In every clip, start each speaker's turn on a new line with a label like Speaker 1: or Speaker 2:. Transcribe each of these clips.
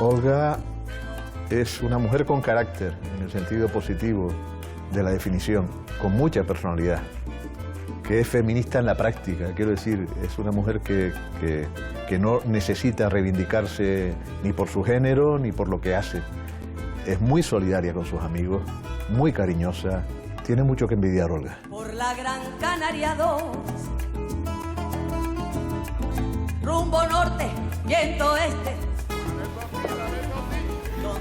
Speaker 1: Olga es una mujer con carácter, en el sentido positivo de la definición, con mucha personalidad, que es feminista en la práctica. Quiero decir, es una mujer que no necesita reivindicarse ni por su género ni por lo que hace. Es muy solidaria con sus amigos, muy cariñosa. Tiene mucho que envidiar Olga.
Speaker 2: Por la Gran Canaria 2, rumbo norte, viento este.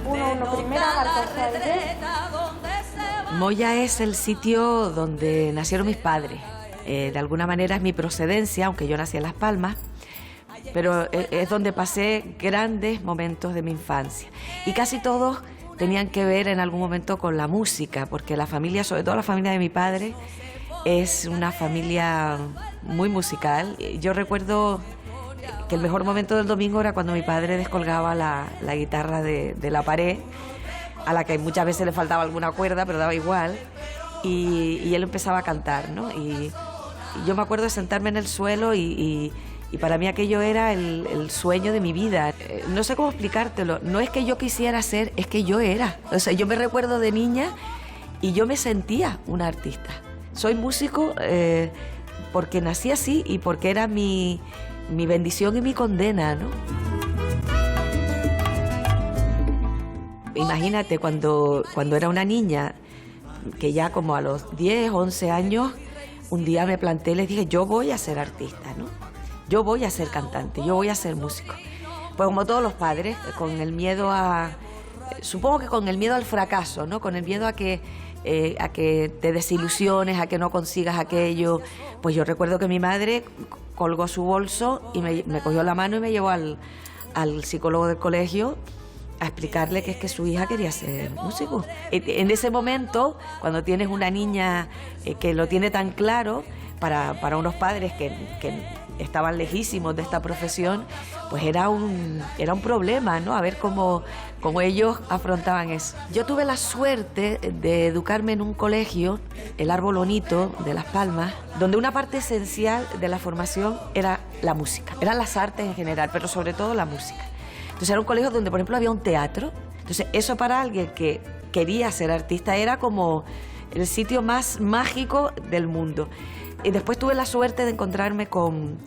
Speaker 3: 1-1 primera, marca
Speaker 4: Moya es el sitio donde nacieron mis padres. De alguna manera es mi procedencia, aunque yo nací en Las Palmas, pero es donde pasé grandes momentos de mi infancia. Y casi todos tenían que ver en algún momento con la música, porque la familia, sobre todo la familia de mi padre, es una familia muy musical. Yo recuerdo que el mejor momento del domingo era cuando mi padre descolgaba la guitarra de la pared, a la que muchas veces le faltaba alguna cuerda, pero daba igual, y él empezaba a cantar, ¿no? Y yo me acuerdo de sentarme en el suelo y para mí aquello era el sueño de mi vida. No sé cómo explicártelo, no es que yo quisiera ser, es que yo era. O sea, yo me recuerdo de niña y yo me sentía una artista. Soy músico porque nací así y porque era mi bendición y mi condena, ¿no? Imagínate, cuando era una niña, que ya como a los 10, 11 años, un día me planté y les dije, yo voy a ser artista, ¿no? Yo voy a ser cantante, yo voy a ser músico. Pues como todos los padres, con el miedo supongo que con el miedo al fracaso, ¿no? Con el miedo a que te desilusiones, a que no consigas aquello. Pues yo recuerdo que mi madre colgó su bolso y me cogió la mano y me llevó al psicólogo del colegio a explicarle que es que su hija quería ser músico. En ese momento, cuando tienes una niña que lo tiene tan claro, para unos padres que estaban lejísimos de esta profesión, pues era un problema, ¿no? A ver cómo ellos afrontaban eso. Yo tuve la suerte de educarme en un colegio, el Árbol Bonito de Las Palmas, donde una parte esencial de la formación era la música, eran las artes en general, pero sobre todo la música. Entonces era un colegio donde, por ejemplo, había un teatro. Entonces eso para alguien que quería ser artista era como el sitio más mágico del mundo. Y después tuve la suerte de encontrarme con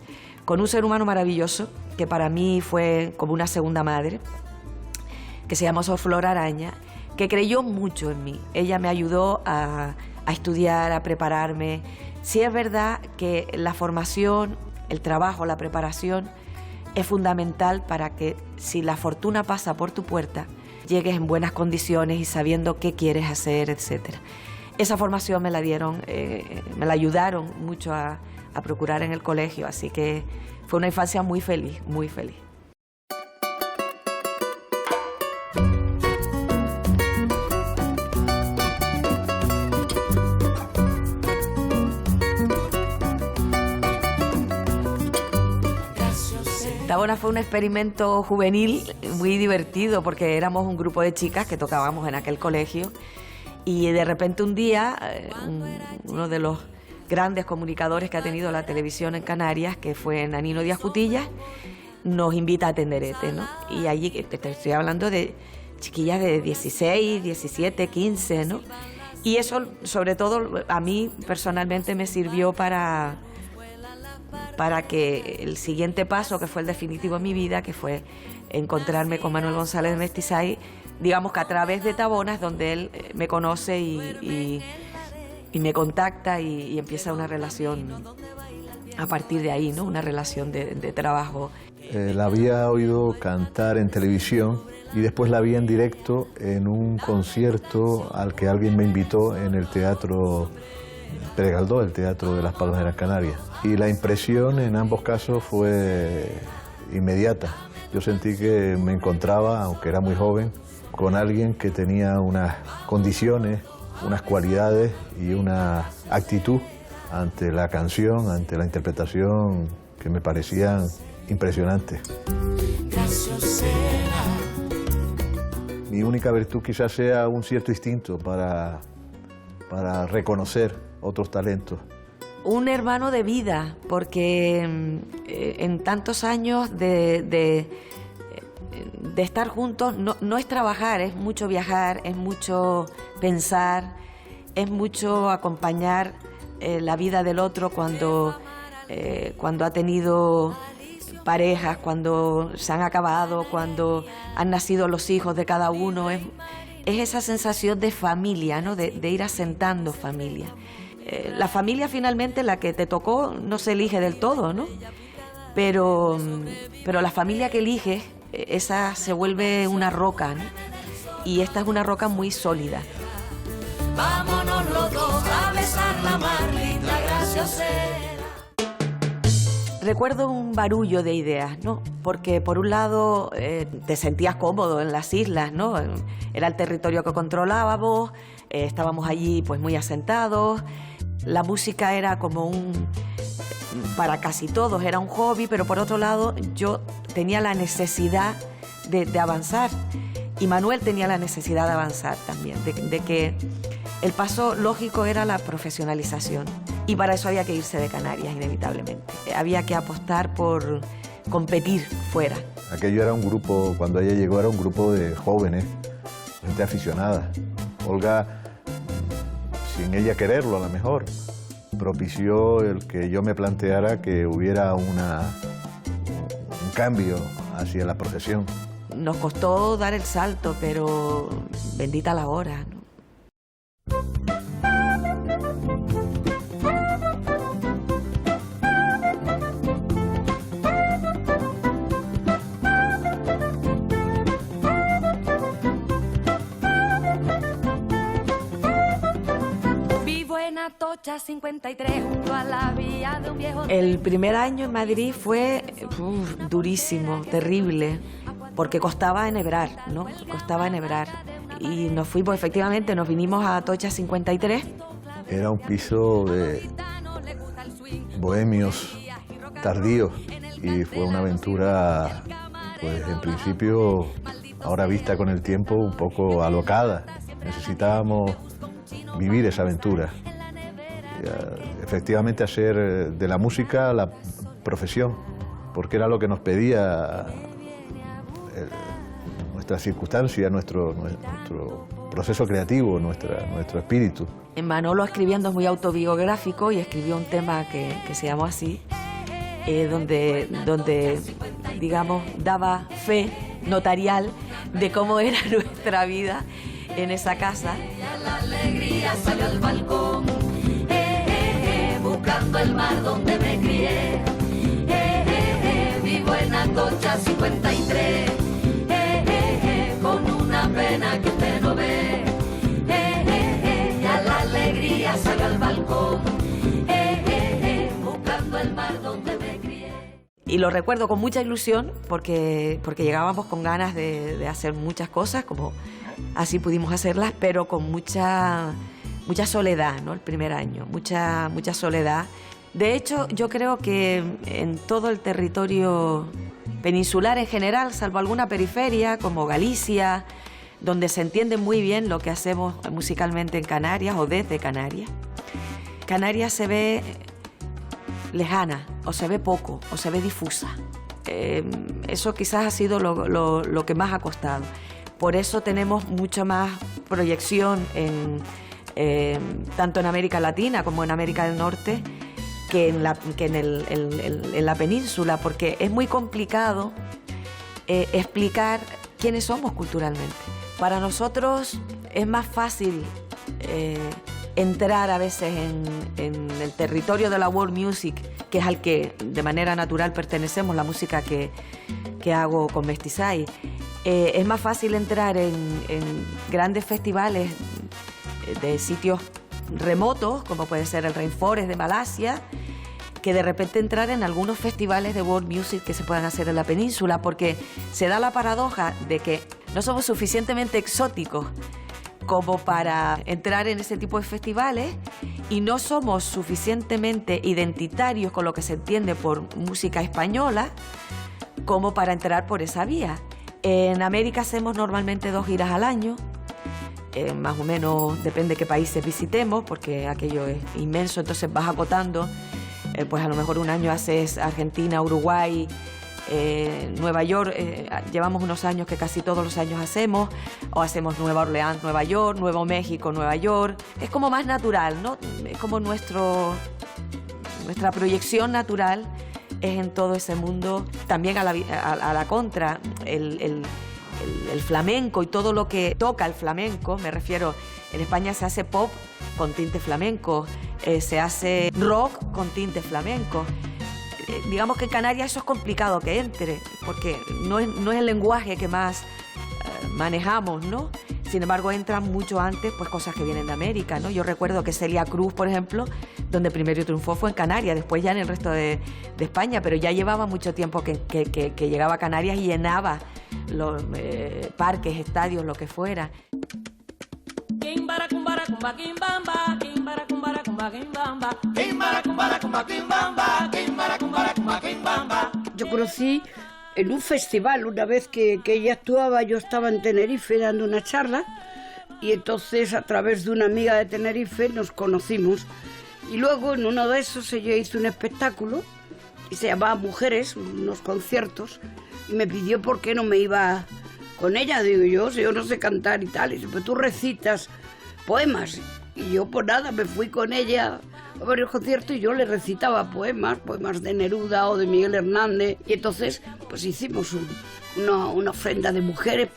Speaker 4: un ser humano maravilloso, que para mí fue como una segunda madre, que se llama Sor Flor Araña, que creyó mucho en mí. Ella me ayudó a estudiar, a prepararme. Sí es verdad que la formación, el trabajo, la preparación es fundamental para que, si la fortuna pasa por tu puerta, llegues en buenas condiciones y sabiendo qué quieres hacer, etcétera. Esa formación me la dieron, me la ayudaron mucho a procurar en el colegio, así que fue una infancia muy feliz, muy feliz. Tabona fue un experimento juvenil muy divertido porque éramos un grupo de chicas que tocábamos en aquel colegio y de repente un día uno de los grandes comunicadores que ha tenido la televisión en Canarias, que fue Nanino Díaz Cutillas, nos invita a Tenderete, ¿no? Y allí te estoy hablando de chiquillas de 16, 17, 15, ¿no? Y eso, sobre todo, a mí personalmente me sirvió para que el siguiente paso, que fue el definitivo en mi vida, que fue encontrarme con Manuel González de Mestizay, digamos que a través de Tabona es donde él me conoce y me contacta y empieza una relación a partir de ahí, ¿no? Una relación de trabajo.
Speaker 1: La había oído cantar en televisión y después la vi en directo en un concierto al que alguien me invitó en el Teatro Pérez Galdós, el Teatro de Las Palmas de Gran Canaria. Y la impresión en ambos casos fue inmediata. Yo sentí que me encontraba, aunque era muy joven, con alguien que tenía unas condiciones, unas cualidades y una actitud ante la canción, ante la interpretación, que me parecían impresionantes. Mi única virtud quizás sea un cierto instinto para reconocer otros talentos.
Speaker 4: Un hermano de vida, porque en tantos años de de estar juntos no es trabajar, es mucho viajar, es mucho pensar, es mucho acompañar la vida del otro cuando ha tenido parejas, cuando se han acabado, cuando han nacido los hijos de cada uno. Es esa sensación de familia, ¿no? De ir asentando familia. La familia finalmente, la que te tocó, no se elige del todo, ¿no? Pero la familia que eliges, esa se vuelve una roca, ¿no? Y esta es una roca muy sólida.
Speaker 2: Vámonos los dos a besar la más linda graciosera.
Speaker 4: Recuerdo un barullo de ideas, ¿no? Porque por un lado te sentías cómodo en las islas, ¿no? Era el territorio que controlábamos, estábamos allí pues muy asentados. La música era como para casi todos era un hobby, pero por otro lado yo tenía la necesidad de avanzar, y Manuel tenía la necesidad de avanzar también, de que el paso lógico era la profesionalización, y para eso había que irse de Canarias inevitablemente. Había que apostar por competir fuera.
Speaker 1: Aquello era un grupo, cuando ella llegó era un grupo de jóvenes, gente aficionada. Olga, sin ella quererlo a lo mejor, propició el que yo me planteara que hubiera un cambio hacia la profesión.
Speaker 4: Nos costó dar el salto, pero bendita la hora, ¿no?
Speaker 2: Atocha 53 junto a la vía de un viejo.
Speaker 4: El primer año en Madrid fue durísimo, terrible, porque costaba enhebrar, ¿no? Costaba enhebrar. Y nos fuimos, efectivamente, nos vinimos a Atocha 53.
Speaker 1: Era un piso de bohemios tardíos y fue una aventura, pues en principio, ahora vista con el tiempo, un poco alocada. Necesitábamos vivir esa aventura. Efectivamente hacer de la música la profesión, porque era lo que nos pedía nuestra circunstancia, nuestro proceso creativo, nuestro espíritu.
Speaker 4: Manolo escribiendo es muy autobiográfico y escribió un tema que se llamó así, donde digamos daba fe notarial de cómo era nuestra vida en esa casa.
Speaker 2: La alegría salió al balcón, buscando el mar donde me crié, vivo en Atocha 53, con una pena que usted no ve, ya la alegría salió al balcón, buscando el mar donde me crié.
Speaker 4: Y lo recuerdo con mucha ilusión porque llegábamos con ganas de hacer muchas cosas, como así pudimos hacerlas, pero con mucha soledad, ¿no? El primer año, mucha soledad. De hecho, yo creo que en todo el territorio peninsular en general, salvo alguna periferia como Galicia, donde se entiende muy bien lo que hacemos musicalmente en Canarias o desde Canarias, Canarias se ve lejana, o se ve poco, o se ve difusa. Eso quizás ha sido lo que más ha costado. Por eso tenemos mucha más proyección tanto en América Latina como en América del Norte que en la península, porque es muy complicado explicar quiénes somos culturalmente. Para nosotros es más fácil entrar a veces en el territorio de la world music, que es al que de manera natural pertenecemos, la música que hago con Mestizay. Es más fácil entrar en grandes festivales de sitios remotos, como puede ser el Rainforest de Malasia, que de repente entrar en algunos festivales de world music que se puedan hacer en la península, porque se da la paradoja de que no somos suficientemente exóticos como para entrar en ese tipo de festivales y no somos suficientemente identitarios con lo que se entiende por música española como para entrar por esa vía. En América hacemos normalmente 2 giras al año, más o menos depende de qué países visitemos, porque aquello es inmenso, entonces vas acotando, pues a lo mejor un año haces Argentina, Uruguay, Nueva York, llevamos unos años que casi todos los años hacemos, o hacemos Nueva Orleans, Nueva York, Nuevo México, Nueva York. Es como más natural, ¿no? Es como nuestra proyección natural es en todo ese mundo. También a la contra, el flamenco y todo lo que toca el flamenco, me refiero, en España se hace pop con tinte flamenco, se hace rock con tinte flamenco. Digamos que en Canarias eso es complicado que entre, porque no es el lenguaje que más manejamos, ¿no? Sin embargo, entran mucho antes pues cosas que vienen de América, ¿no? Yo recuerdo que Celia Cruz, por ejemplo, donde primero triunfó fue en Canarias, después ya en el resto de España, pero ya llevaba mucho tiempo que llegaba a Canarias y llenaba los parques, estadios, lo que fuera.
Speaker 5: Yo conocí en un festival, una vez que ella actuaba, yo estaba en Tenerife dando una charla y entonces a través de una amiga de Tenerife nos conocimos y luego en uno de esos ella hizo un espectáculo y se llamaba Mujeres, unos conciertos, y me pidió por qué no me iba con ella. Digo yo no sé cantar y tal, y dice, pero tú recitas poemas. Y yo pues nada, me fui con ella a varios conciertos y yo le recitaba poemas de Neruda o de Miguel Hernández, y entonces pues hicimos una ofrenda de mujeres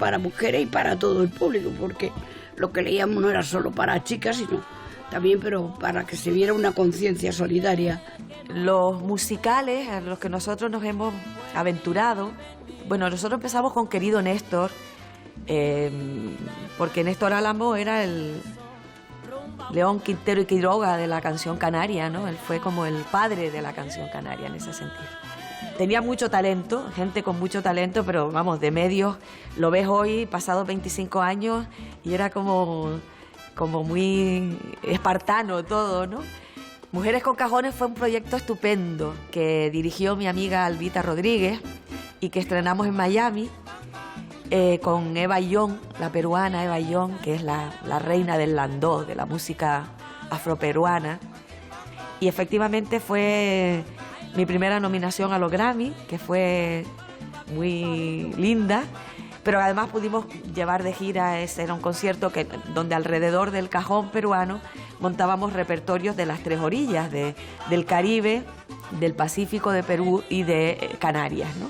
Speaker 5: y para todo el público, porque lo que leíamos no era solo para chicas, sino también pero para que se viera una conciencia solidaria.
Speaker 4: Los musicales a los que nosotros nos hemos aventurado, bueno, nosotros empezamos con Querido Néstor, porque Néstor Álamo era el León Quintero y Quiroga de la canción canaria, ¿no? Él fue como el padre de la canción canaria en ese sentido. Tenía mucho talento, gente con mucho talento, pero vamos, de medios, lo ves hoy, pasados 25 años, y era como muy espartano todo, ¿no? Mujeres con Cajones fue un proyecto estupendo que dirigió mi amiga Albita Rodríguez y que estrenamos en Miami con Eva Young, la peruana Eva Young, que es la reina del landó, de la música afroperuana. Y efectivamente fue mi primera nominación a los Grammy, que fue muy linda, pero además pudimos llevar de gira, era un concierto donde alrededor del cajón peruano montábamos repertorios de las tres orillas, del Caribe, del Pacífico, de Perú y de Canarias, ¿no?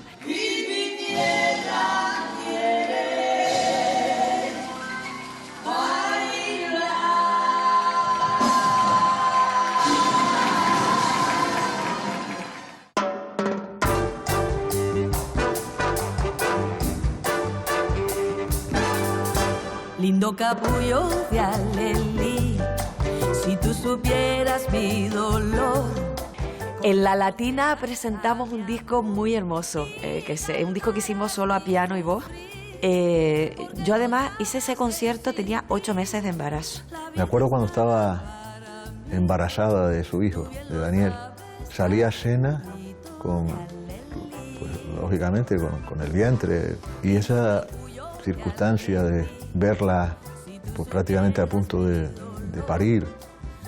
Speaker 2: Lindo capullo de alelí, si tú supieras mi dolor.
Speaker 4: En La Latina presentamos un disco muy hermoso, un disco que hicimos solo a piano y voz. Yo además hice ese concierto, tenía 8 meses de embarazo.
Speaker 1: Me acuerdo cuando estaba embarazada de su hijo, de Daniel. Salí a cena lógicamente con el vientre, y esa circunstancia de verla pues, prácticamente a punto de parir,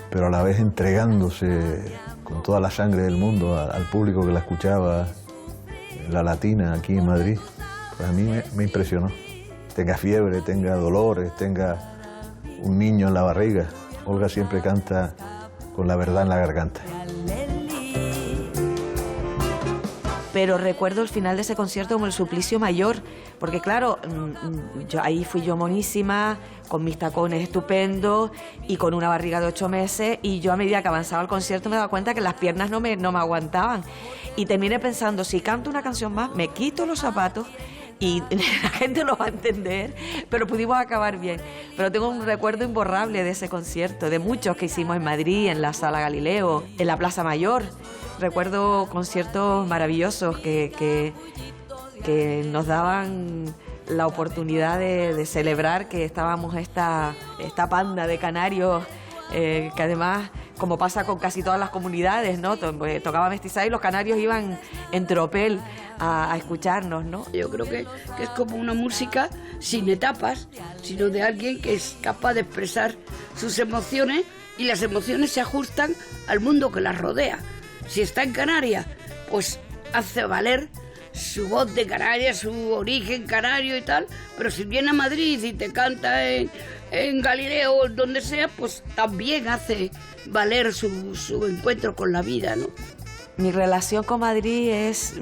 Speaker 1: pero a la vez entregándose con toda la sangre del mundo al público que la escuchaba, La Latina aquí en Madrid, pues a mí me impresionó. Tenga fiebre, tenga dolores, tenga un niño en la barriga, Olga siempre canta con la verdad en la garganta.
Speaker 4: Pero recuerdo el final de ese concierto como el suplicio mayor, porque claro, ahí fui yo monísima, con mis tacones estupendos y con una barriga de 8 meses, y yo a medida que avanzaba el concierto me daba cuenta que las piernas no me aguantaban, y terminé pensando, si canto una canción más, me quito los zapatos y la gente lo va a entender, pero pudimos acabar bien. Pero tengo un recuerdo imborrable de ese concierto, de muchos que hicimos en Madrid, en la Sala Galileo, en la Plaza Mayor. Recuerdo conciertos maravillosos que nos daban la oportunidad de celebrar que estábamos esta panda de canarios, que además, como pasa con casi todas las comunidades, ¿no? Tocaba Mestizaje y los canarios iban en tropel a escucharnos, ¿no?
Speaker 5: Yo creo que es como una música sin etapas, sino de alguien que es capaz de expresar sus emociones, y las emociones se ajustan al mundo que las rodea. Si está en Canarias, pues hace valer su voz de Canarias, su origen canario y tal, pero si viene a Madrid y te canta en Galileo o donde sea, pues también hace valer su encuentro con la vida, ¿no?
Speaker 4: Mi relación con Madrid es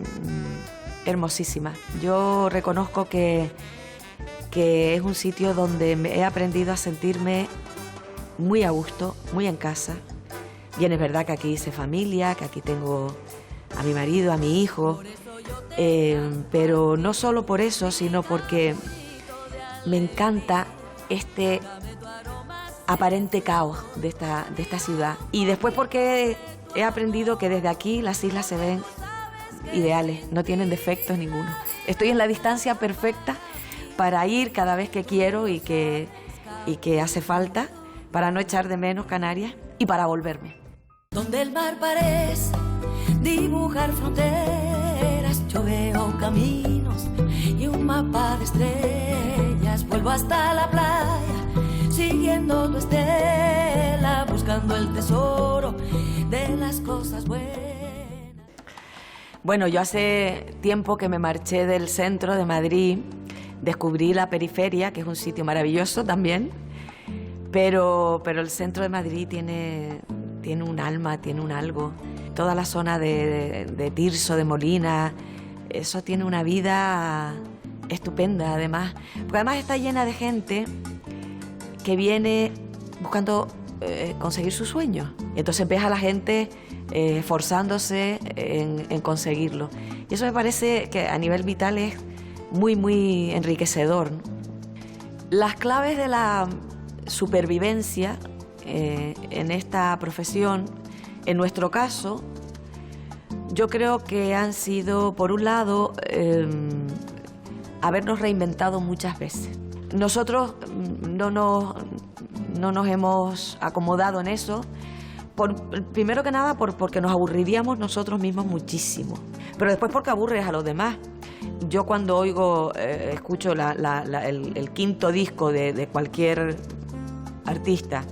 Speaker 4: hermosísima. Yo reconozco que es un sitio donde he aprendido a sentirme muy a gusto, muy en casa. Bien, es verdad que aquí hice familia, que aquí tengo a mi marido, a mi hijo, pero no solo por eso, sino porque me encanta este aparente caos de esta ciudad. Y después porque he aprendido que desde aquí las islas se ven ideales, no tienen defectos ninguno. Estoy en la distancia perfecta para ir cada vez que quiero y que hace falta, para no echar de menos Canarias y para volverme.
Speaker 2: Donde el mar parece dibujar fronteras, yo veo caminos y un mapa de estrellas. Vuelvo hasta la playa, siguiendo tu estela, buscando el tesoro de las cosas buenas.
Speaker 4: Bueno, yo hace tiempo que me marché del centro de Madrid, descubrí la periferia, que es un sitio maravilloso también, pero el centro de Madrid tiene un alma, tiene un algo. Toda la zona de Tirso, de Molina, eso tiene una vida estupenda además, porque además está llena de gente que viene buscando conseguir sus sueños. Y entonces ves a la gente esforzándose en conseguirlo. Y eso me parece que a nivel vital es muy, muy enriquecedor, ¿no? Las claves de la supervivencia en esta profesión, en nuestro caso, yo creo que han sido, por un lado, habernos reinventado muchas veces. Nosotros no nos hemos acomodado en eso, primero que nada porque nos aburriríamos nosotros mismos muchísimo, pero después porque aburres a los demás. Yo cuando escucho el quinto disco de cualquier artista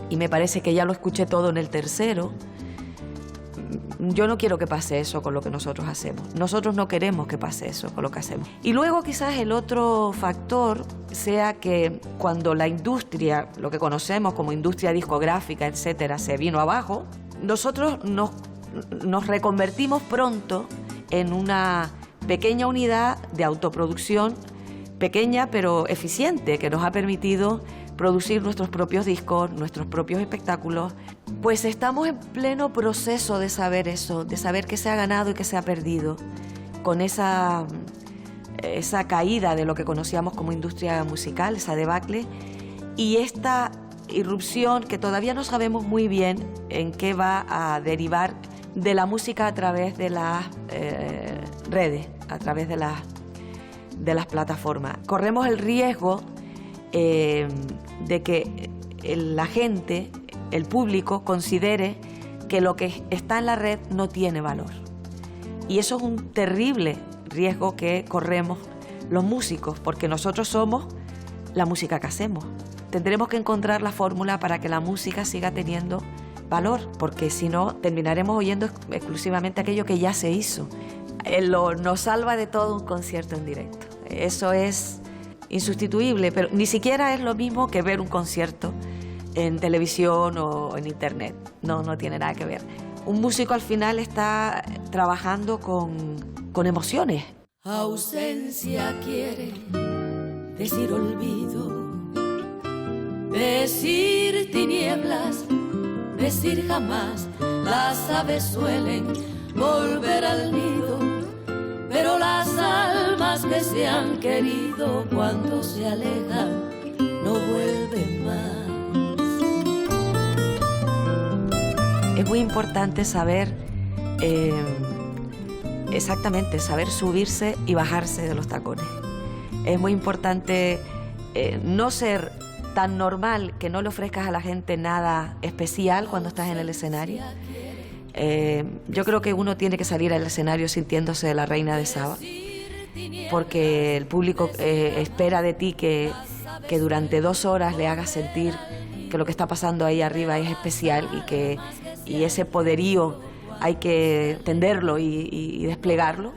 Speaker 4: y me parece que ya lo escuché todo en el tercero, yo no quiero que pase eso con lo que nosotros hacemos. Nosotros no queremos que pase eso con lo que hacemos. Y luego quizás el otro factor sea que cuando la industria, lo que conocemos como industria discográfica, etcétera, se vino abajo, nosotros nos reconvertimos pronto en una pequeña unidad de autoproducción, pequeña pero eficiente, que nos ha permitido producir nuestros propios discos, nuestros propios espectáculos. Pues estamos en pleno proceso de saber eso, de saber qué se ha ganado y qué se ha perdido con esa caída de lo que conocíamos como industria musical, esa debacle, y esta irrupción que todavía no sabemos muy bien en qué va a derivar de la música a través de las redes, a través de las plataformas. Corremos el riesgo de que la gente, el público, considere que lo que está en la red no tiene valor. Y eso es un terrible riesgo que corremos los músicos, porque nosotros somos la música que hacemos. Tendremos que encontrar la fórmula para que la música siga teniendo valor, porque si no terminaremos oyendo exclusivamente aquello que ya se hizo. Nos salva de todo un concierto en directo. Eso es insustituible, pero ni siquiera es lo mismo que ver un concierto en televisión o en internet. No tiene nada que ver. Un músico al final está trabajando con emociones.
Speaker 2: Ausencia quiere decir olvido, decir tinieblas, decir jamás. Las aves suelen volver al nido, pero las almas que se han querido cuando se alejan no vuelven más.
Speaker 4: Es muy importante saber exactamente, saber subirse y bajarse de los tacones. Es muy importante no ser tan normal que no le ofrezcas a la gente nada especial cuando estás en el escenario. Yo creo que uno tiene que salir al escenario sintiéndose la reina de Saba, porque el público espera de ti que durante 2 horas le hagas sentir que lo que está pasando ahí arriba es especial y ese poderío hay que tenderlo y desplegarlo.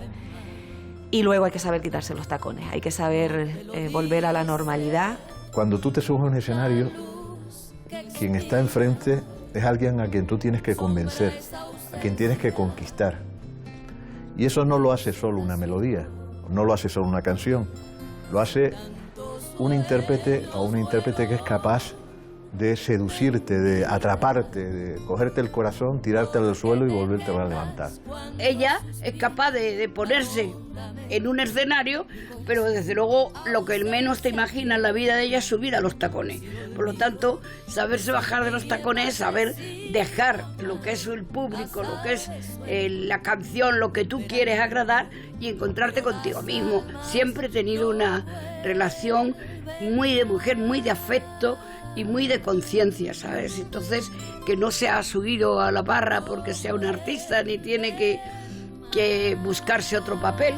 Speaker 4: Y luego hay que saber quitarse los tacones, hay que saber volver a la normalidad.
Speaker 1: Cuando tú te subes a un escenario, quien está enfrente es alguien a quien tú tienes que convencer, a quien tienes que conquistar. Y eso no lo hace solo una melodía, no lo hace solo una canción, lo hace un intérprete o una intérprete que es capaz de seducirte, de atraparte, de cogerte el corazón, tirarte al suelo y volverte a levantar.
Speaker 5: Ella es capaz de ponerse en un escenario, pero desde luego lo que menos te imaginas en la vida de ella es subir a los tacones. Por lo tanto, saberse bajar de los tacones, saber dejar lo que es el público, lo que es la canción, lo que tú quieres agradar y encontrarte contigo mismo. Siempre he tenido una relación muy de mujer, muy de afecto y muy de conciencia, ¿sabes? Entonces, que no se ha subido a la barra porque sea un artista ni tiene que buscarse otro papel.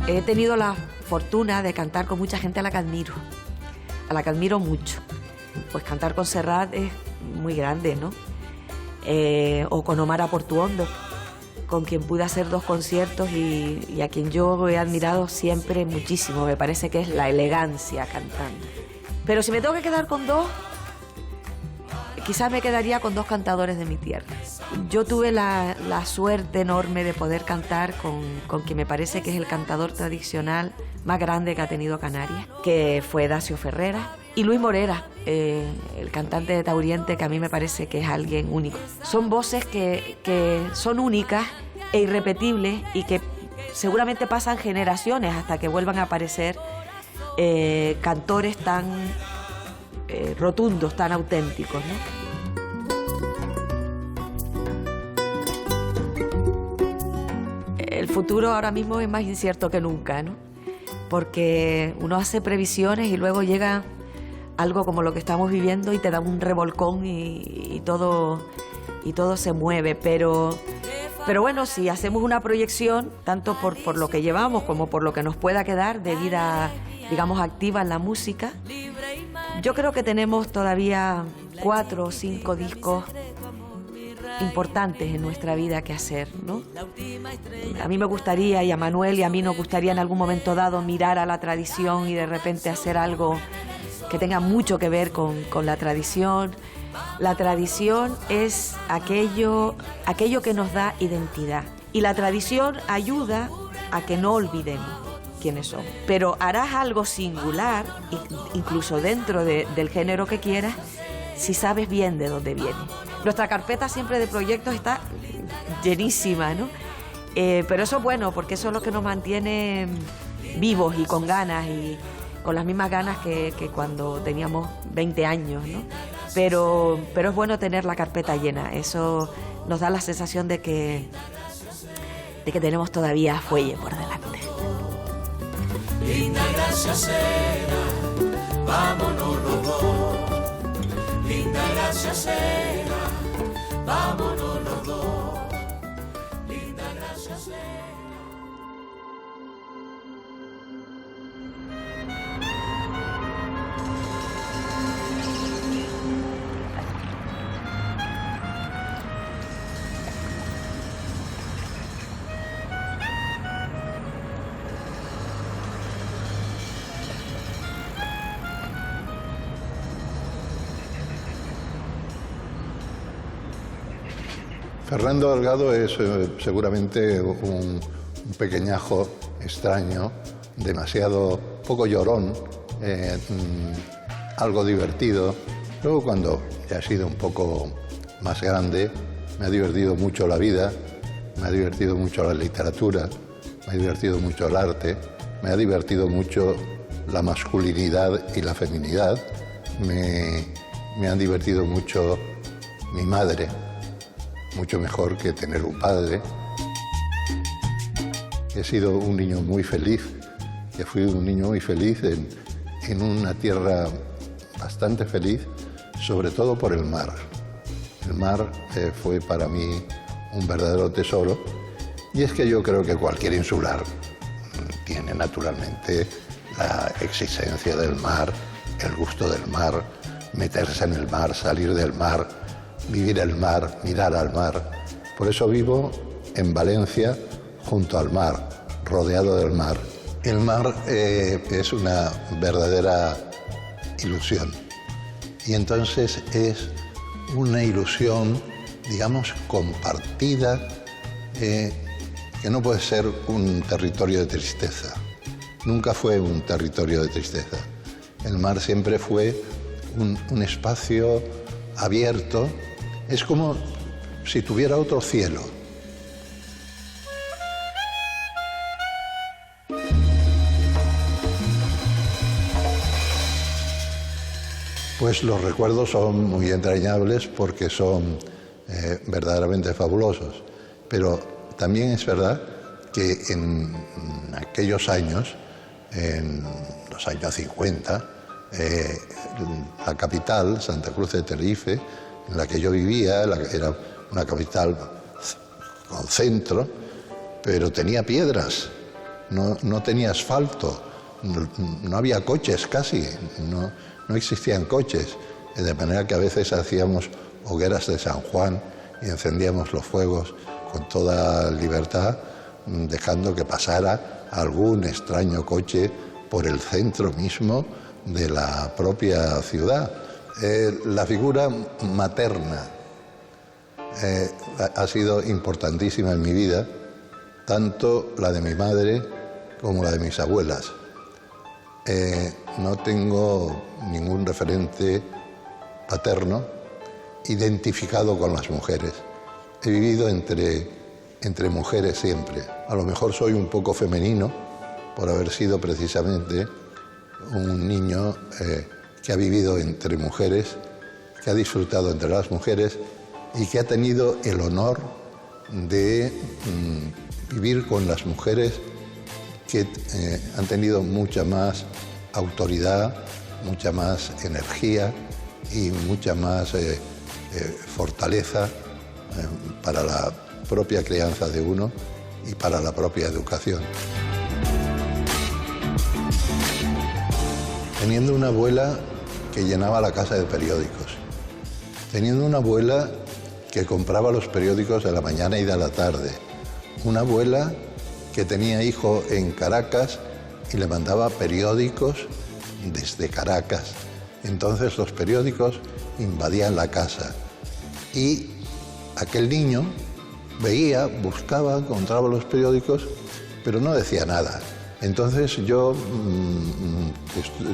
Speaker 4: He tenido la fortuna de cantar con mucha gente a la que admiro mucho. Pues cantar con Serrat es muy grande, ¿no? O con Omar Portuondo, con quien pude hacer 2 conciertos y a quien yo he admirado siempre muchísimo. Me parece que es la elegancia cantando. Pero si me tengo que quedar con 2, quizás me quedaría con 2 cantadores de mi tierra. Yo tuve la suerte enorme de poder cantar con quien me parece que es el cantador tradicional más grande que ha tenido Canarias, que fue Dacio Ferrera, y Luis Morera, el cantante de Tauriente, que a mí me parece que es alguien único. Son voces que son únicas e irrepetibles y que seguramente pasan generaciones hasta que vuelvan a aparecer cantores tan rotundos, tan auténticos, ¿no? El futuro ahora mismo es más incierto que nunca, ¿no? Porque uno hace previsiones y luego llega algo como lo que estamos viviendo y te da un revolcón y todo se mueve. Pero bueno, si hacemos una proyección, tanto por lo que llevamos como por lo que nos pueda quedar de vida, digamos, activa en la música, yo creo que tenemos todavía 4 o 5 discos importantes en nuestra vida que hacer, ¿no? A mí me gustaría, y a Manuel y a mí nos gustaría en algún momento dado mirar a la tradición y de repente hacer algo que tenga mucho que ver con la tradición. La tradición es aquello que nos da identidad. Y la tradición ayuda a que no olvidemos quiénes somos. Pero harás algo singular, incluso dentro del género que quieras, si sabes bien de dónde viene. Nuestra carpeta siempre de proyectos está llenísima, ¿no? Pero eso es bueno, porque eso es lo que nos mantiene vivos y con ganas, y con las mismas ganas que cuando teníamos 20 años, ¿no? Pero es bueno tener la carpeta llena, eso nos da la sensación de que tenemos todavía fuelle por delante.
Speaker 6: Linda gracia será, vámonos los dos. Linda gracia será, vámonos los dos. Linda gracia será.
Speaker 7: Fernando Delgado es seguramente un pequeñajo extraño, demasiado poco llorón, algo divertido. Luego, cuando ya he sido un poco más grande, me ha divertido mucho la vida, me ha divertido mucho la literatura, me ha divertido mucho el arte, me ha divertido mucho la masculinidad y la feminidad, me han divertido mucho mi madre, mucho mejor que tener un padre. He sido un niño muy feliz que fui un niño muy feliz en una tierra bastante feliz, sobre todo por el mar. El mar fue para mí un verdadero tesoro, y es que yo creo que cualquier insular tiene naturalmente la existencia del mar, el gusto del mar, meterse en el mar, salir del mar, vivir el mar, mirar al mar. Por eso vivo en Valencia, junto al mar, rodeado del mar. El mar es una verdadera ilusión, y entonces es una ilusión, digamos, compartida, que no puede ser un territorio de tristeza. Nunca fue un territorio de tristeza. El mar siempre fue un espacio abierto. Es como si tuviera otro cielo. Pues los recuerdos son muy entrañables porque son verdaderamente fabulosos. Pero también es verdad que en aquellos años, en los años 50, la capital, Santa Cruz de Tenerife, en la que yo vivía, era una capital con centro, pero tenía piedras, no tenía asfalto, no había coches casi, no existían coches, de manera que a veces hacíamos hogueras de San Juan y encendíamos los fuegos con toda libertad, dejando que pasara algún extraño coche por el centro mismo de la propia ciudad. La figura materna ha sido importantísima en mi vida, tanto la de mi madre como la de mis abuelas. No tengo ningún referente paterno identificado con las mujeres. He vivido entre mujeres siempre. A lo mejor soy un poco femenino por haber sido precisamente un niño que ha vivido entre mujeres, que ha disfrutado entre las mujeres y que ha tenido el honor de vivir con las mujeres que han tenido mucha más autoridad, mucha más energía y mucha más fortaleza para la propia crianza de uno y para la propia educación. Teniendo una abuela que llenaba la casa de periódicos, teniendo una abuela que compraba los periódicos de la mañana y de la tarde, una abuela que tenía hijo en Caracas y le mandaba periódicos desde Caracas. Entonces los periódicos invadían la casa y aquel niño veía, buscaba, encontraba los periódicos, pero no decía nada. Entonces yo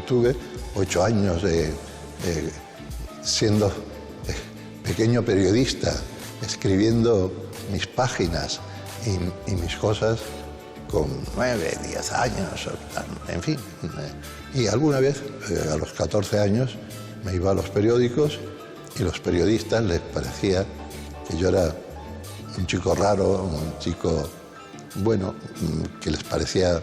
Speaker 7: tuve 8 años siendo pequeño periodista, escribiendo mis páginas y mis cosas con 9, 10 años, en fin. Y alguna vez, a los 14 años, me iba a los periódicos y los periodistas les parecía que yo era un chico raro, un chico, bueno, que les parecía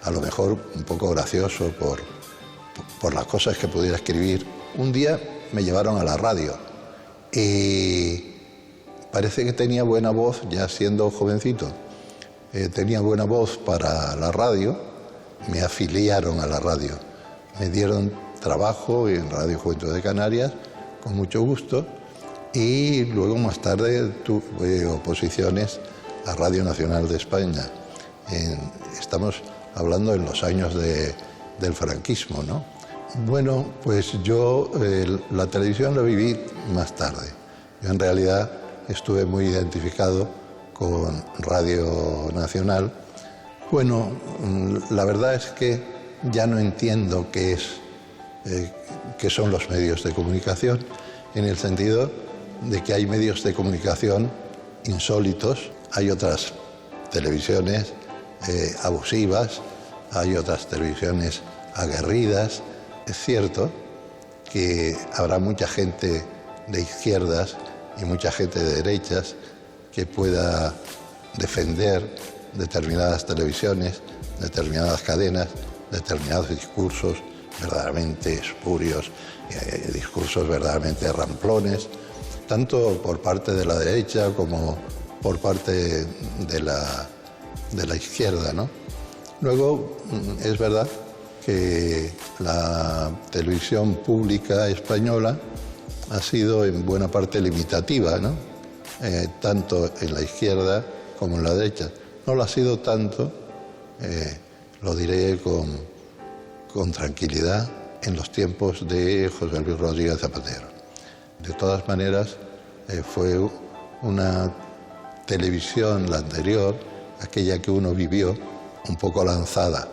Speaker 7: a lo mejor un poco gracioso por las cosas que pudiera escribir. Un día me llevaron a la radio y parece que tenía buena voz, ya siendo jovencito. Tenía buena voz para la radio, me afiliaron a la radio. Me dieron trabajo en Radio Juventud de Canarias, con mucho gusto, y luego más tarde tuve oposiciones a Radio Nacional de España. Estamos hablando en los años del franquismo, ¿no? Bueno, pues yo la televisión la viví más tarde. Yo en realidad estuve muy identificado con Radio Nacional. Bueno, la verdad es que ya no entiendo qué son los medios de comunicación, en el sentido de que hay medios de comunicación insólitos, hay otras televisiones abusivas, hay otras televisiones aguerridas. Es cierto que habrá mucha gente de izquierdas y mucha gente de derechas que pueda defender determinadas televisiones, determinadas cadenas, determinados discursos verdaderamente espurios, discursos verdaderamente ramplones, tanto por parte de la derecha como por parte de la izquierda, ¿no? Luego, es verdad que la televisión pública española ha sido en buena parte limitativa, ¿no? Tanto en la izquierda como en la derecha. No lo ha sido tanto, lo diré con tranquilidad, en los tiempos de José Luis Rodríguez Zapatero. De todas maneras, fue una televisión, la anterior, aquella que uno vivió, un poco lanzada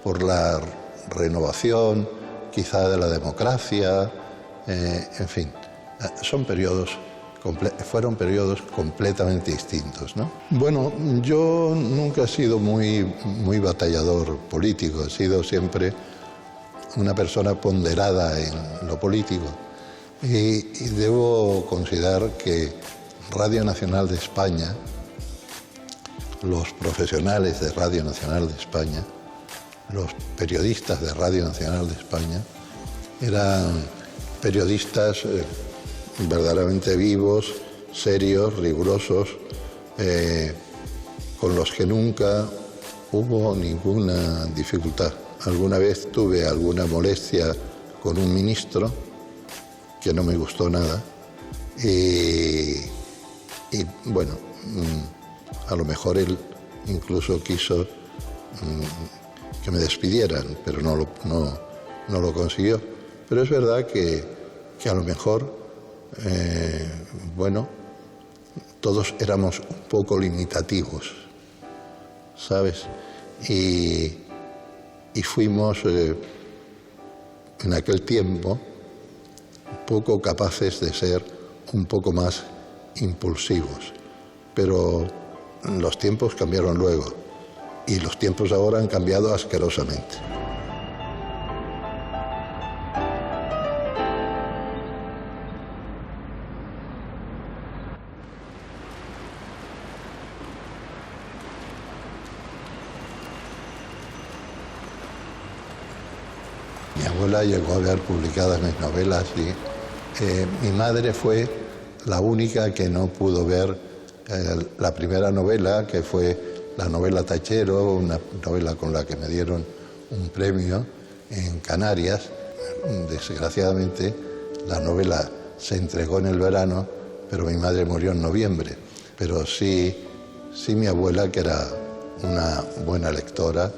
Speaker 7: por la renovación, quizá de la democracia, en fin, fueron periodos completamente distintos, ¿no? Bueno, yo nunca he sido muy batallador político, he sido siempre una persona ponderada en lo político y debo considerar que Radio Nacional de España, los profesionales de Radio Nacional de España, los periodistas de Radio Nacional de España, eran periodistas verdaderamente vivos, serios, rigurosos, con los que nunca hubo ninguna dificultad. Alguna vez tuve alguna molestia con un ministro que no me gustó nada y bueno, a lo mejor él incluso quiso que me despidieran, pero no lo consiguió. Pero es verdad que a lo mejor, bueno, todos éramos un poco limitativos, ¿sabes? Y fuimos en aquel tiempo poco capaces de ser un poco más impulsivos. Pero los tiempos cambiaron luego y los tiempos ahora han cambiado asquerosamente. Mi abuela llegó a ver publicadas mis novelas y mi madre fue la única que no pudo ver la primera novela, que fue la novela Tachero, una novela con la que me dieron un premio en Canarias. Desgraciadamente, la novela se entregó en el verano, pero mi madre murió en noviembre. Pero sí mi abuela, que era una buena lectora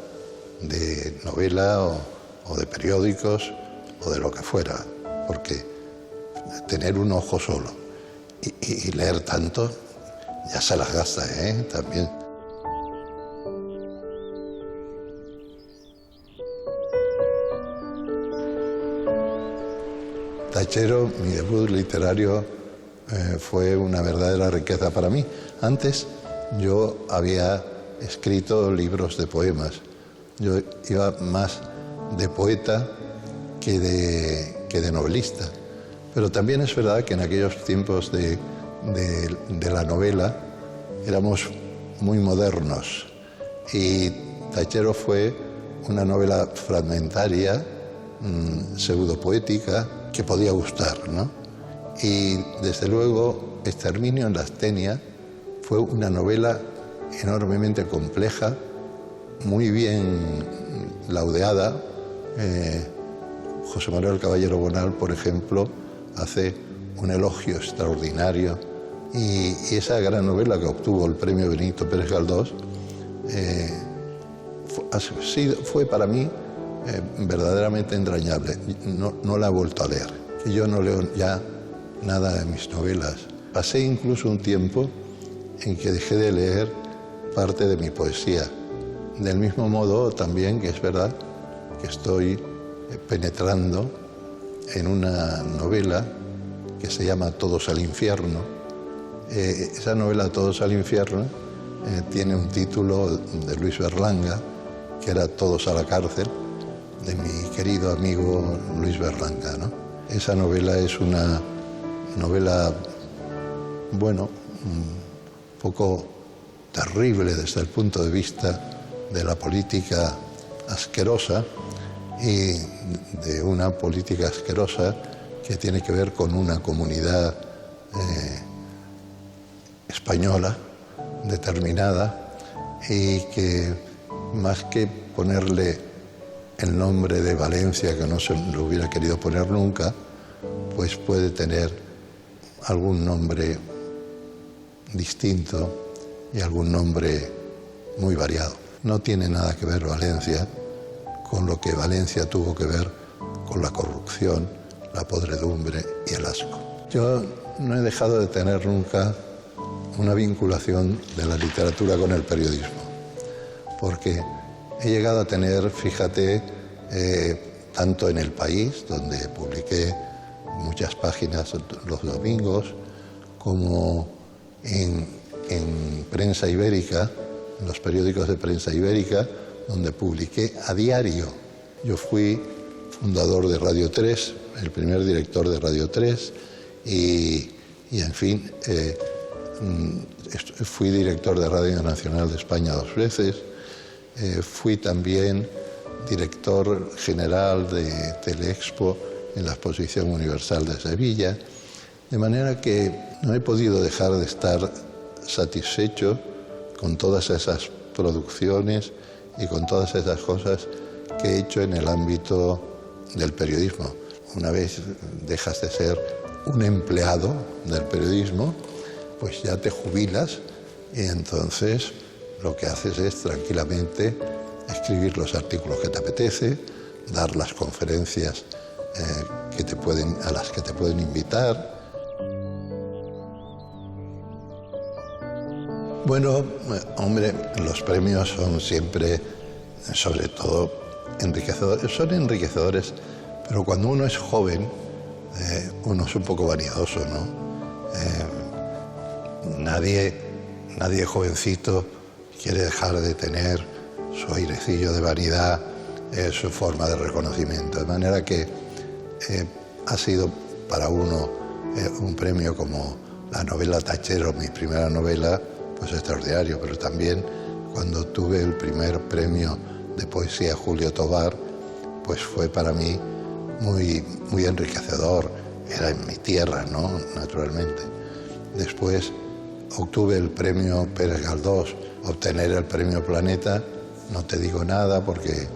Speaker 7: de novela o de periódicos o de lo que fuera, porque tener un ojo solo y leer tanto, ya se las gasta, también. Tachero, mi debut literario, fue una verdadera riqueza para mí. Antes yo había escrito libros de poemas. Yo iba más de poeta que de novelista. Pero también es verdad que en aquellos tiempos de la novela éramos muy modernos y Tachero fue una novela fragmentaria, pseudopoética, que podía gustar, ¿no? Y desde luego Exterminio en la Astenia fue una novela enormemente compleja, muy bien laudeada. José Manuel Caballero Bonal, por ejemplo, hace un elogio extraordinario y esa gran novela que obtuvo el premio Benito Pérez Galdós fue para mí verdaderamente entrañable. No la he vuelto a leer. Yo no leo ya nada de mis novelas. Pasé incluso un tiempo en que dejé de leer parte de mi poesía. Del mismo modo también que es verdad que estoy penetrando en una novela que se llama Todos al infierno. Esa novela Todos al infierno tiene un título de Luis Berlanga, que era Todos a la cárcel, de mi querido amigo Luis Berlanga, ¿no? Esa novela es una novela, bueno, un poco terrible desde el punto de vista de la política asquerosa y de una política asquerosa que tiene que ver con una comunidad española determinada y que más que ponerle el nombre de Valencia, que no se lo hubiera querido poner nunca, pues puede tener algún nombre distinto y algún nombre muy variado. No tiene nada que ver Valencia con lo que Valencia tuvo que ver con la corrupción, la podredumbre y el asco. Yo no he dejado de tener nunca una vinculación de la literatura con el periodismo, porque he llegado a tener, fíjate, tanto en El País, donde publiqué muchas páginas los domingos, como en Prensa Ibérica, en los periódicos de Prensa Ibérica, donde publiqué a diario. Yo fui fundador de Radio 3, el primer director de Radio 3, y en fin, fui director de Radio Nacional de España 2 veces, fui también director general de Teleexpo en la Exposición Universal de Sevilla, de manera que no he podido dejar de estar satisfecho con todas esas producciones y con todas esas cosas que he hecho en el ámbito del periodismo. Una vez dejas de ser un empleado del periodismo, pues ya te jubilas y entonces lo que haces es tranquilamente escribir los artículos que te apetece, dar las conferencias a las que te pueden invitar. Bueno, hombre, los premios son siempre, sobre todo, enriquecedores. Son enriquecedores, pero cuando uno es joven, uno es un poco vanidoso, ¿no? Nadie jovencito quiere dejar de tener su airecillo de vanidad, su forma de reconocimiento. De manera que ha sido para uno un premio como la novela Tachero, mi primera novela, pues extraordinario, pero también cuando tuve el primer premio de poesía Julio Tobar, pues fue para mí muy enriquecedor. Era en mi tierra, ¿no? Naturalmente. Después obtuve el premio Pérez Galdós. Obtener el premio Planeta, no te digo nada porque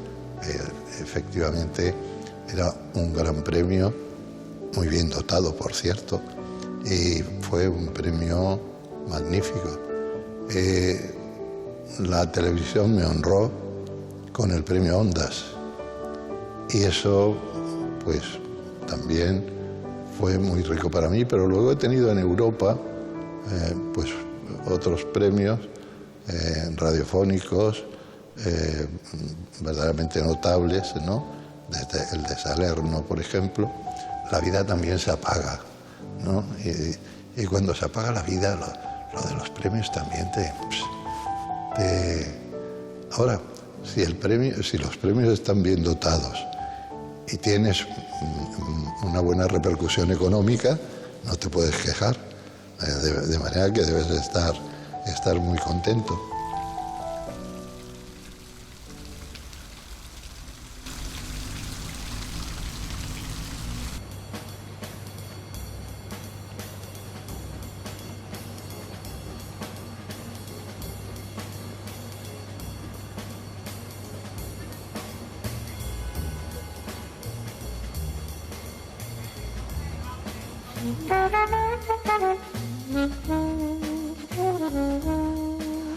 Speaker 7: efectivamente era un gran premio, muy bien dotado, por cierto, y fue un premio magnífico. La televisión me honró con el premio Ondas y eso pues también fue muy rico para mí, pero luego he tenido en Europa pues otros premios radiofónicos verdaderamente notables, ¿no? Desde el de Salerno, por ejemplo. La vida también se apaga, ¿no? Y cuando se apaga la vida, lo de los premios también Ahora, si los premios están bien dotados y tienes una buena repercusión económica, no te puedes quejar, de manera que debes de estar muy contento.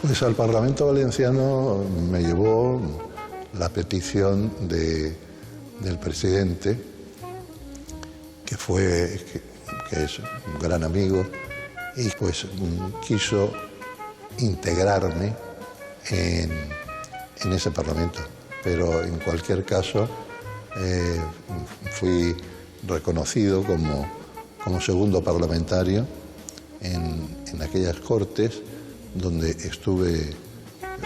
Speaker 7: Pues al Parlamento Valenciano me llevó la petición del presidente, que es un gran amigo, y pues quiso integrarme en ese Parlamento. Pero en cualquier caso fui reconocido como segundo parlamentario en aquellas Cortes, donde estuve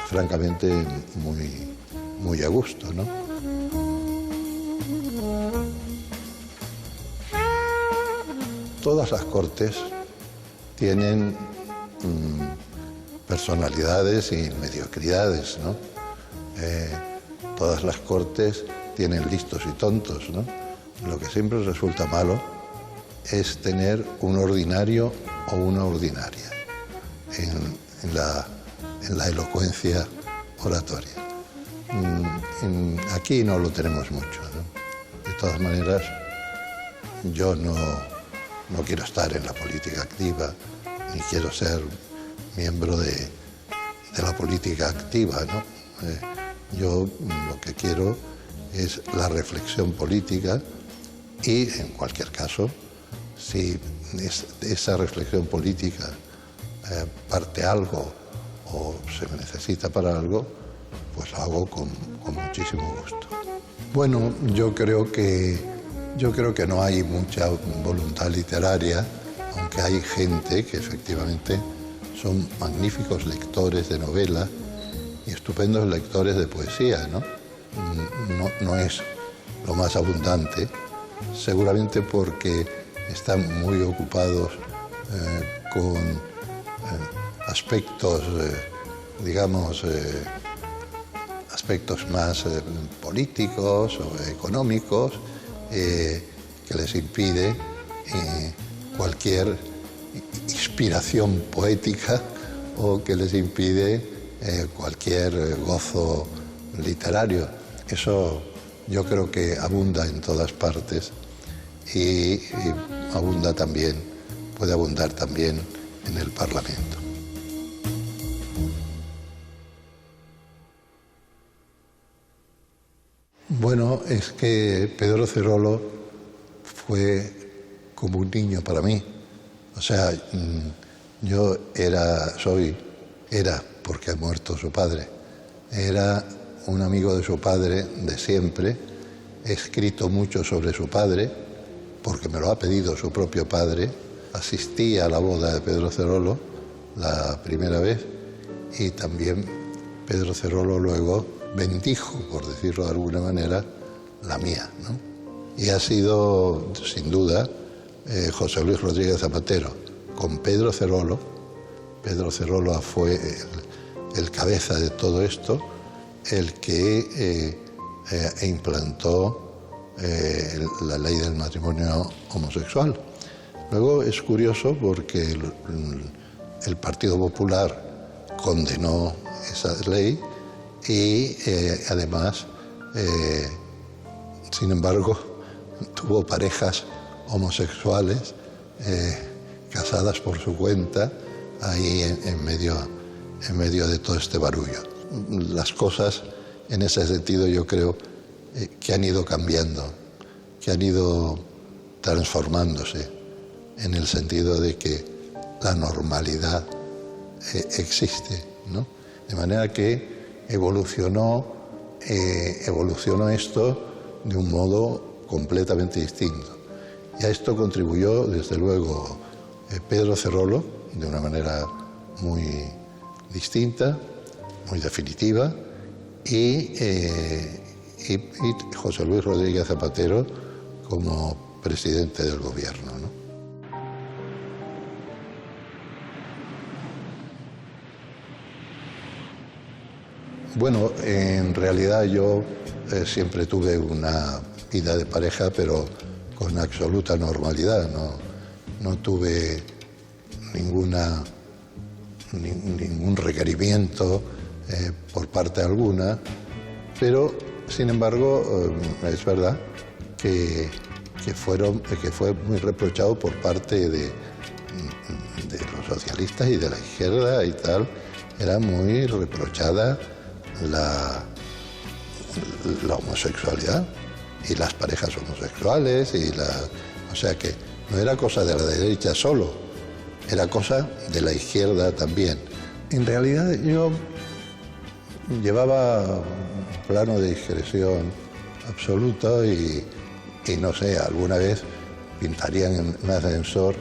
Speaker 7: francamente muy a gusto, ¿no? Todas las Cortes tienen personalidades y mediocridades, ¿no? Todas las cortes tienen listos y tontos, ¿no? Lo que siempre resulta malo es tener un ordinario o una ordinaria en la elocuencia oratoria. Aquí no lo tenemos mucho, ¿no? De todas maneras, yo no quiero estar en la política activa, ni quiero ser miembro de la política activa, ¿no? Yo lo que quiero es la reflexión política y, en cualquier caso, si esa reflexión política parte algo o se me necesita para algo, pues lo hago con muchísimo gusto. Bueno, yo creo que no hay mucha voluntad literaria, aunque hay gente que efectivamente son magníficos lectores de novela y estupendos lectores de poesía, ¿no? No es lo más abundante, seguramente porque están muy ocupados con aspectos, digamos, aspectos más políticos o económicos que les impide cualquier inspiración poética o que les impide cualquier gozo literario. Eso yo creo que abunda en todas partes y abunda también, puede abundar también en el Parlamento. Bueno, es que Pedro Cerolo fue como un niño para mí. O sea, yo era, porque ha muerto su padre, era un amigo de su padre de siempre. He escrito mucho sobre su padre, porque me lo ha pedido su propio padre. Asistí a la boda de Pedro Cerolo la primera vez y también Pedro Cerolo luego bendijo, por decirlo de alguna manera, la mía, ¿no? Y ha sido, sin duda, José Luis Rodríguez Zapatero, con Pedro Cerolo. Pedro Cerolo fue el cabeza de todo esto, el que implantó la ley del matrimonio homosexual. Luego es curioso porque el Partido Popular condenó esa ley y además, sin embargo, tuvo parejas homosexuales casadas por su cuenta ahí en medio de todo este barullo. Las cosas en ese sentido yo creo que han ido cambiando, que han ido transformándose en el sentido de que la normalidad existe, ¿no? De manera que evolucionó esto de un modo completamente distinto. Y a esto contribuyó, desde luego, Pedro Cerolo, de una manera muy distinta, muy definitiva, y José Luis Rodríguez Zapatero como presidente del gobierno, ¿no? Bueno, en realidad yo siempre tuve una vida de pareja, pero con absoluta normalidad. No tuve ningún requerimiento por parte alguna, pero sin embargo es verdad que fue muy reprochado por parte de los socialistas y de la izquierda y tal. Era muy reprochada la homosexualidad y las parejas homosexuales o sea que no era cosa de la derecha solo, era cosa de la izquierda también. En realidad yo llevaba un plano de discreción absoluto y no sé, alguna vez pintarían en un ascensor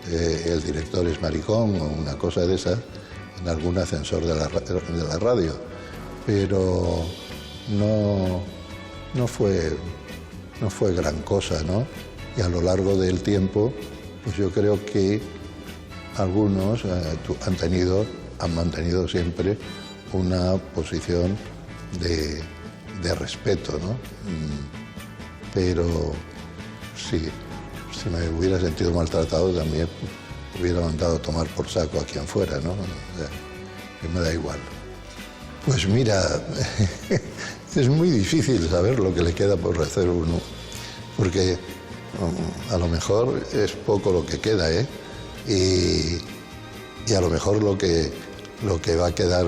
Speaker 7: el director es maricón o una cosa de esas en algún ascensor de la radio. Pero no fue gran cosa, ¿no? Y a lo largo del tiempo, pues yo creo que algunos han tenido han mantenido siempre una posición de respeto, ¿no? Pero sí, si me hubiera sentido maltratado también hubiera mandado a tomar por saco a quien fuera, ¿no? O sea, que me da igual. Pues mira, es muy difícil saber lo que le queda por hacer uno, porque a lo mejor es poco lo que queda, ¿eh? Y a lo mejor lo que va a quedar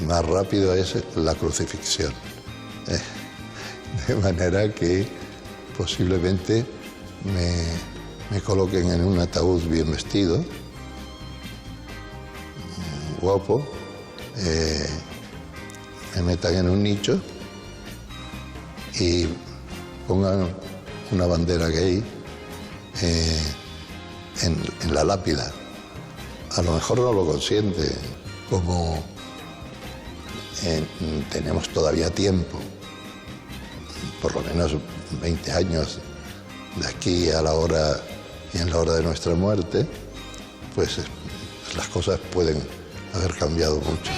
Speaker 7: más rápido es la crucifixión. De manera que posiblemente me coloquen en un ataúd bien vestido, guapo, me metan en un nicho y pongan una bandera gay en la lápida. A lo mejor no lo consiente, como tenemos todavía tiempo, por lo menos 20 años de aquí a la hora y en la hora de nuestra muerte, pues las cosas pueden haber cambiado mucho.